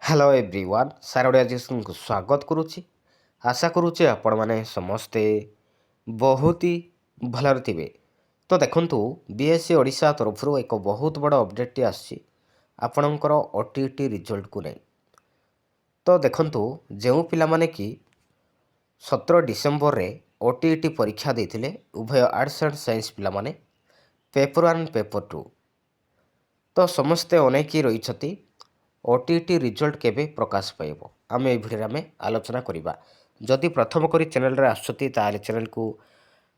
Hello everyone सार education को स्वागत करुच्ची। आशा करुचे आपण मैंने समस्ते बहुत ही भलर थे। तो देखंतु बीएससी ओडिशा तरफ एक बहुत बड़ अपडेट आसी आपणकर ओटीटी रिजल्ट को नहीं। तो देखंतु जो पिला माने कि 17 डिसेम्बर रे ओटीटी परीक्षा देथिले उभय आर्ट्स एंड साइंस पिला माने पेपर 1 पेपर 2 तो समस्ते अनेक रही ओटीटी रिजल्ट केबे प्रकाश पाइब आम ये भिडियो आम आलोचना करवा। जदि प्रथम करी चैनल रे आसुछति ताले चैनल को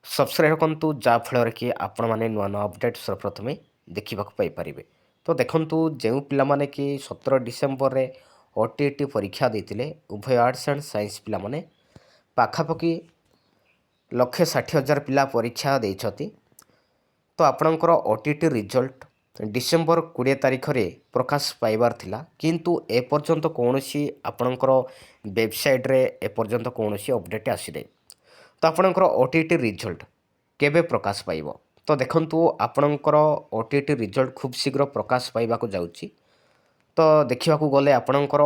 सब्सक्राइब करंतु जाफल कि आपण मैंने नुआ नुआ अपडेट सर्वप्रथमे देखा पारे। तो देखंतु जो पिला माने कि 17 डिसेम्बर रे ओटीटी परीक्षा देथिले उभय आर्ट्स एंड साइंस पिला माने पाखापाखि 1,60,000 पिला परीक्षा देइछति। तो आपणकर ओटीटी रिजल्ट डिसेम्बर 20 तारिख रे प्रकाश पाइबार थिला, किंतु एपर्यंत कौन सी आपणकर वेबसाइट रे एपर्यंत कौन सी अपडेट आसी नहीं। तो आपणकर ओटीटी रिजल्ट केबे प्रकाश पाइब। तो देखंतु आपणकर ओटीटी रिजल्ट खूब शीघ्र प्रकाश पाइबा जाउची। तो देखा गले आपणकर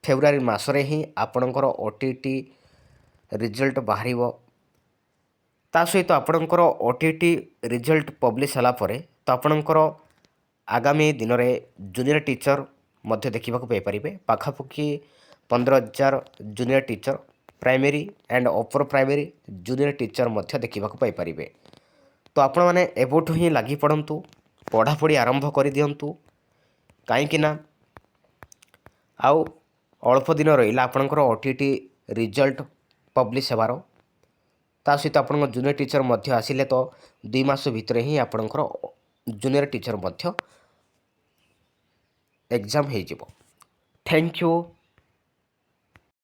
फेब्रुआरी मासरे ही आपणकर ओटीटी रिजल्ट बाहर। ता सहित आपणकर ओटीटी रिजल्ट पब्लिश होला परे तो आपणकर आगामी दिन में जूनियर टीचर मध्य देखा पारे। पाखापाखि 15,000 junior teacher primary and upper primary junior teacher मध्य देखा पारे। तो आपण मैंने एबठू ही लगी पड़तु पढ़ापढ़ी आरंभ कर दिंतु कहीं आउ अल्प दिन रहा आपणकर ओटीटी रिजल्ट पब्लिश होबार। ता सहित आप जूनियर टीचर मध्य आसिले तो 2 मास भितर ही आपणकर जूनियर टीचर मध्य एग्जाम हो। Thank you.